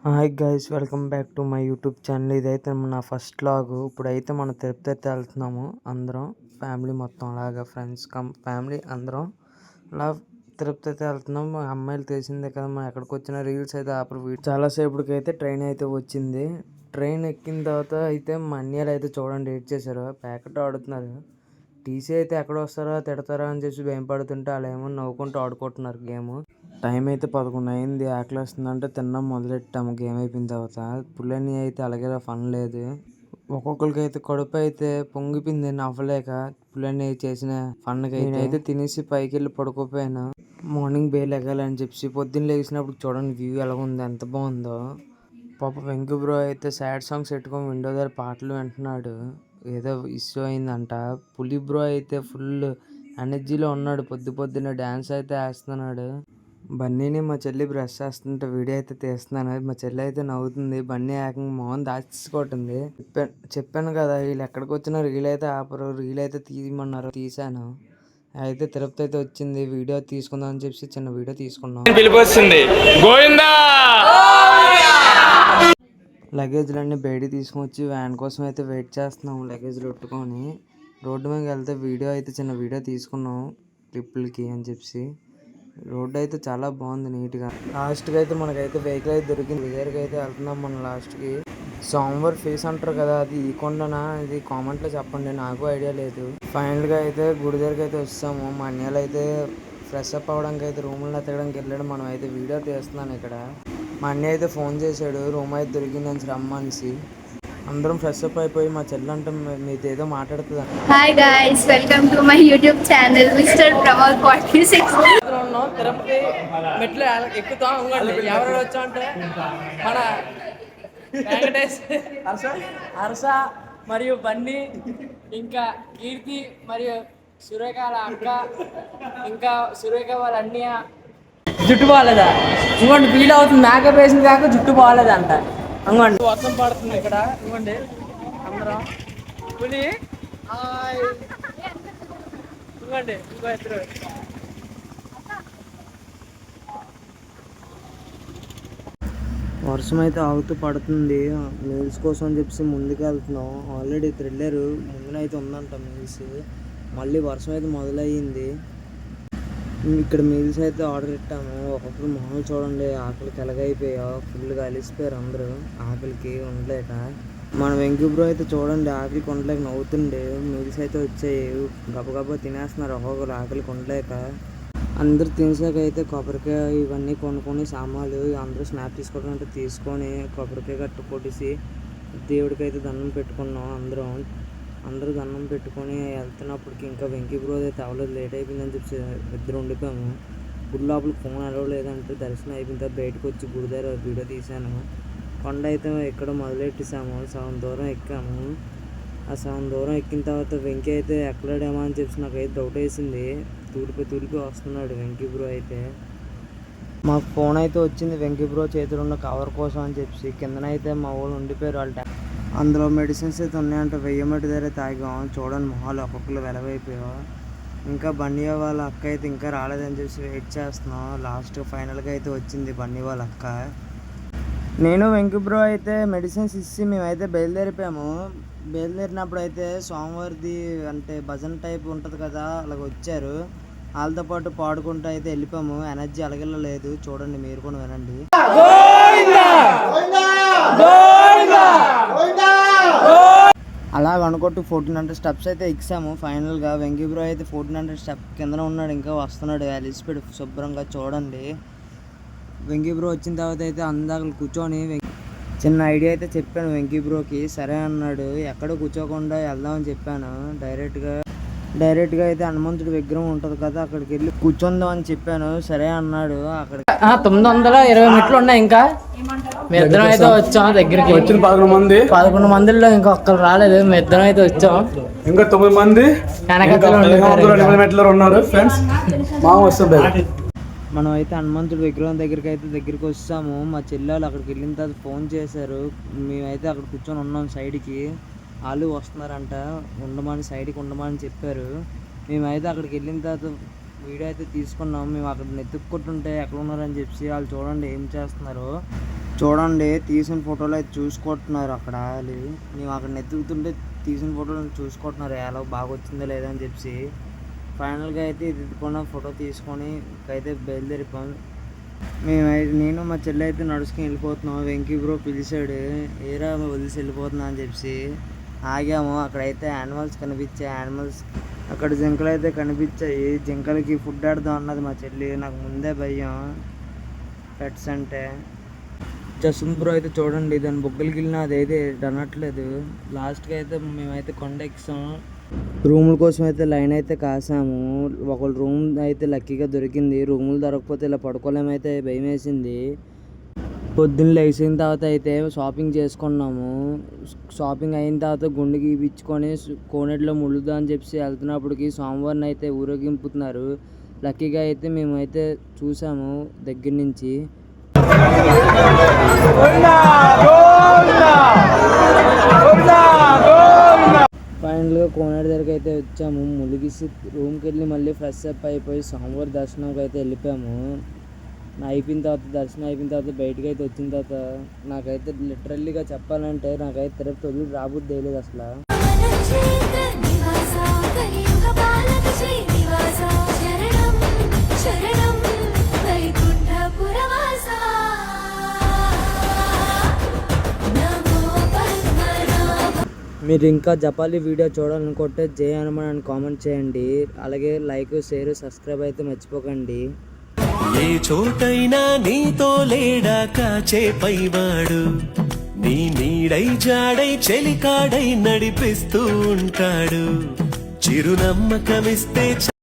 Hi guys, welcome back to my YouTube channel. ఇదైతే నా first vlog. ఇప్పుడైతే మనం తిరుపతి అయితే వెళ్తున్నాము. అందరం ఫ్యామిలీ మొత్తం అలాగా ఫ్రెండ్స్ ఫ్యామిలీ అందరం అలా తిరుపతి అయితే వెళ్తున్నాం. మా అమ్మాయిలు తెలిసిందే కదా, మనం ఎక్కడికి వచ్చిన రీల్స్ అయితే అప్పుడు చాలాసేపటికి అయితే ట్రైన్ అయితే వచ్చింది. ట్రైన్ ఎక్కిన తర్వాత అయితే మా అన్నయ్యలు అయితే చూడండి ఏడ్ చేశారు, ప్యాకెట్ ఆడుతున్నారు. టీసీ అయితే ఎక్కడ వస్తారో తిడతారా అని చెప్పి భయం పడుతుంటే వాళ్ళు ఏమో నవ్వుకుంటూ ఆడుకుంటున్నారు గేమ్. టైం అయితే 11 అయింది. ఆకలి వస్తుందంటే తిన్నాం మొదలెట్టాము. గేమ్ అయిపోయిన తర్వాత పుల్లన్ని అయితే అలాగే ఫన్ లేదు. ఒక్కొక్కరికి అయితే కడుపు అయితే పొంగిపోయింది నవ్వలేక, పుల్లన్ని చేసిన ఫన్కి అయితే తినేసి పైకి వెళ్ళి పడుకోపోయాను. మార్నింగ్ బేలు ఎగాలని చెప్పి పొద్దున్న లేచినప్పుడు చూడండి వ్యూ ఎలా ఉంది, ఎంత బాగుందో. పాప వెంకీ బ్రో అయితే సాడ్ సాంగ్స్ పెట్టుకొని విండో దగ్గర పాటలు వింటున్నాడు. ఏదో ఇష్యూ అయిందంట. పులి బ్రో అయితే ఫుల్ ఎనర్జీలో ఉన్నాడు, పొద్దున్న డ్యాన్స్ అయితే వేస్తున్నాడు. బన్నీని మా చెల్లి బ్రష్ చేస్తుంటే వీడియో అయితే తీస్తున్నాను. మా చెల్లి అయితే నవ్వుతుంది. బన్నీ ఏకంగా మొహం దాచుకోవటుంది. చెప్పాను కదా, వీళ్ళు ఎక్కడికి వచ్చినా రీల్ అయితే ఆపరు, రీల్ అయితే తీయమన్నారు, తీసాను. అయితే తిరుపతి అయితే వచ్చింది, వీడియో తీసుకుందాం అని చెప్పి చిన్న వీడియో తీసుకున్నాం. లగేజ్లన్నీ బయట తీసుకొని వచ్చి వ్యాన్ కోసం అయితే వెయిట్ చేస్తున్నాం. లగేజ్లు పెట్టుకొని రోడ్డు మీద వెళ్తే వీడియో అయితే చిన్న వీడియో తీసుకున్నాం ట్రిప్పులకి అని చెప్పి. రోడ్డు అయితే చాలా బాగుంది నీట్గా. లాస్ట్కి అయితే మనకైతే వెహికల్ అయితే దొరికింది. దగ్గరికి అయితే వెళ్తున్నాం మనం లాస్ట్కి. సోమవారం ఫేస్ అంటారు కదా, అది ఈ కొండనా, ఇది కామెంట్లో చెప్పండి, నాకు ఐడియా లేదు. ఫైనల్గా అయితే గుడి దగ్గరికి అయితే వస్తాము. మా అన్నయ్యలు అయితే ఫ్రెష్ అప్ అవ్వడానికి అయితే రూమ్లో ఎత్తడానికి వెళ్ళాడు. మనం అయితే వీడియో తీస్తున్నాను ఇక్కడ. మా అన్నయ్య అయితే ఫోన్ చేశాడు, రూమ్ అయితే దొరికిందని రమ్మనిసి. అందరం ఫ్రెష్ అప్ అయిపోయి మా చెల్లంటే మీతో ఏదో మాట్లాడుతుంది. Hi guys, welcome to my YouTube channel mister Pramod 46. Tirupati మెట్లు ఎక్కుతాం. ఎవరు వచ్చామంటే మన వెంకటేష్, హర్ష మరియు బన్నీ, ఇంకా కీర్తి మరియు సురేఖ వాళ్ళ అక్క, ఇంకా సురేఖ వాళ్ళ అన్నయ్య. జుట్టు బాగాలేదా ఇంకోండి, ఫీల్ అవుతుంది. మేకప్ వేసిన కాక జుట్టు బాగాలేదంట. ఇంకోండి వర్షం పడుతుంది ఇక్కడ. ఇంకోండి అందరం పులి ఇంకోండి ఇంకో ఇద్దరు. వర్షం అయితే ఆగుతూ పడుతుంది. మీల్స్ కోసం అని చెప్పి ముందుకు వెళ్తున్నాం. ఆల్రెడీ థ్రిల్లర్ ముందునైతే ఉందంట మీల్స్. మళ్ళీ వర్షం అయితే మొదలయ్యింది. ఇక్కడ మీల్స్ అయితే ఆర్డర్ పెట్టాము. ఒక్కొక్కరు మొహం చూడండి, ఆకలికి ఎలాగైపోయా, ఫుల్గా అలిసిపోయారు అందరూ ఆకలికి ఉండలేక. మన వెంకీ బ్రో అయితే చూడండి ఆకలికి ఉండలేక నవ్వుతుండే. మీల్స్ అయితే వచ్చాయి, గబగబా తినేస్తున్నారు ఒక్కొక్కరు ఆకలికి ఉండలేక. అందరు తినేసాక అయితే కొబ్బరికాయ ఇవన్నీ కొనుక్కొని సామాన్లు అందరూ స్నాప్ తీసుకోవడం అంటే తీసుకొని కొబ్బరికాయ గట్టు కొట్టేసి దేవుడికి అయితే దండం పెట్టుకున్నాం. అందరూ దండం పెట్టుకొని వెళ్తున్నప్పటికి ఇంకా వెంకీ బ్రో అయితే అవ్వలేదు, లేట్ అయిపోయిందని చెప్పి ఇద్దరు ఉండిపోయాము. గుడి లోపలికి ఫోన్ అలవ్ లేదంటే దర్శనం అయిపోయిన తర్వాత బయటకు వచ్చి గుడి దగ్గర వీడియో తీశాను. కొండ అయితే ఎక్కడ మొదలెట్టేసాము, సగం దూరం ఎక్కాము. ఆ సగం దూరం ఎక్కిన తర్వాత వెంకీ అయితే ఎక్కడాడేమో అని చెప్పి నాకు అయితే డౌట్ వేసింది. తూలిపి వస్తున్నాడు వెంకీ బ్రో అయితే. మాకు ఫోన్ అయితే వచ్చింది వెంకీ బ్రో చేతిలో ఉన్న కవర్ కోసం అని చెప్పి. కిందనైతే మా వాళ్ళు ఉండిపోయారు. అందులో మెడిసిన్స్ అయితే ఉన్నాయంటే 1000 మట్టి దగ్గర తాగాం. చూడండి మొహాలు ఒక్కొక్కరు వెలవైపోయాం. ఇంకా బన్నీ వాళ్ళ అక్క అయితే ఇంకా రాలేదని చెప్పి వెయిట్ చేస్తున్నాం. లాస్ట్ ఫైనల్గా అయితే వచ్చింది బన్నీ వాళ్ళ అక్క. నేను వెంకీ బ్రో అయితే మెడిసిన్స్ ఇచ్చి మేమైతే బయలుదేరిపోయాము. బయలుదేరినప్పుడు అయితే సోమవారిది అంటే భజన టైప్ ఉంటుంది కదా, అలాగ వచ్చారు. వాళ్ళతో పాటు పాడుకుంటూ అయితే వెళ్ళిపోయాము. ఎనర్జీ అలగలేదు, చూడండి మీరు కూడా వినండి. అలాగ అనుకుంటూ 1400 స్టెప్స్ అయితే ఎక్కాము. ఫైనల్గా వెంకీ బ్రో అయితే 1400 స్టెప్ కింద ఉన్నాడు, ఇంకా వస్తున్నాడు అలిసిపోయాడు శుభ్రంగా. చూడండి వెంకీ బ్రో వచ్చిన తర్వాత అయితే అందాక కూర్చొని చిన్న ఐడియా అయితే చెప్పాను వెంకీ బ్రోకి. సరే అన్నాడు. ఎక్కడ కూర్చోకుండా వెళ్దామని చెప్పాను. డైరెక్ట్గా అయితే హనుమంతుడి విగ్రహం ఉంటుంది కదా, అక్కడికి వెళ్ళి కూర్చుందాం అని చెప్పాను. సరే అన్నాడు. అక్కడ 920 మెట్లు ఉన్నాయి. ఇంకా మీ ఇద్దరం అయితే వచ్చాం దగ్గరికి. వచ్చిన 11 మందిలో ఇంకా ఒక్కరు రాలేదు. మీ ఇద్దరం అయితే వచ్చాం. ఇంకా 9 మంది మెట్లు ఉన్నారు ఫ్రెండ్స్. మా వస్తుంది. మనం అయితే హనుమంతుడి విగ్రహం దగ్గరికి వస్తాము. మా చెల్లెలు అక్కడికి వెళ్ళిన తర్వాత ఫోన్ చేశారు. మేమైతే అక్కడ కూర్చొని ఉన్నాం సైడ్కి. వాళ్ళు వస్తున్నారంట, సైడ్కి ఉండమని చెప్పారు. మేమైతే అక్కడికి వెళ్ళిన తర్వాత వీడియో అయితే తీసుకున్నాం. మేము అక్కడ నెత్తుక్కుంటుంటే ఎక్కడ ఉన్నారని చెప్పి వాళ్ళు చూడండి ఏం చేస్తున్నారు. చూడండి తీసిన ఫోటోలు అయితే చూసుకుంటున్నారు అక్కడ వాళ్ళు. మేము అక్కడ ఎత్తుకుతుంటే తీసిన ఫోటోలు చూసుకుంటున్నారు ఎలా బాగా వచ్చిందో లేదా అని చెప్పి. ఫైనల్గా అయితే ఇది ఎత్తుకున్న ఫోటో తీసుకొని అయితే బయలుదేరిపోయాం. నేను మా చెల్లి అయితే నడుచుకుని వెళ్ళిపోతున్నాం. వెంకీ బ్రో పిలిచాడు, ఏరా వదిలేసి వెళ్ళిపోతున్నా అని చెప్పి. ఆగాము. అక్కడైతే యానిమల్స్ కనిపించాయి. యానిమల్స్ అక్కడ జింకలు అయితే కనిపించాయి. జింకలకి ఫుడ్ ఆడదాం అన్నది మా చెల్లి. నాకు ముందే భయం పెట్స్ అంటే. జస్వంత్ బ్రో అయితే చూడండి దాని బొగ్గలకి వెళ్ళిన అదైతే అనట్లేదు. లాస్ట్కి అయితే మేమైతే కొండ ఎక్కాం. రూముల కోసం అయితే లైన్ అయితే కాసాము. ఒక రూమ్ అయితే లక్కీగా దొరికింది. రూములు దొరకకపోతే ఇలా పడుకోలేమైతే భయం వేసింది. పొద్దున్న లేచిన తర్వాత అయితే షాపింగ్ చేసుకున్నాము. షాపింగ్ అయిన తర్వాత గుండు గీపించుకొని కోనేటిలో ముళ్ళుదా అని చెప్పి వెళ్తున్నప్పటికి స్వామివారిని అయితే ఊరేగింపుతున్నారు. లక్కీగా అయితే మేమైతే చూసాము దగ్గర నుంచి. ఫైనల్గా కోనేటి దగ్గరికి అయితే వచ్చాము. ములిగిసి రూమ్కి వెళ్ళి మళ్ళీ ఫ్రెష్ అప్ అయిపోయి స్వామివారి దర్శనంకి అయితే వెళ్ళిపోయాము. దర్శనం అయిపోయిన తర్వాత బయటకు అయితే వచ్చిన తర్వాత నాకైతే లిటరల్లీగా చెప్పాలంటే నాకైతే తిరుపతి వదిలి రాబుద్ది తెలియదు అసలు. మీరు ఇంకా జపాలి వీడియో చూడాలనుకుంటే జై హనుమాన్ అని కామెంట్ చేయండి. అలాగే లైక్ షేర్ సబ్స్క్రైబ్ అయితే మర్చిపోకండి. ఏ చోటైనా నీతో లేడా కాచే పైవాడు, నీ నీడై జాడై చెలికాడై నడిపిస్తూ ఉంటాడు. చిరునమ్మకమిస్తే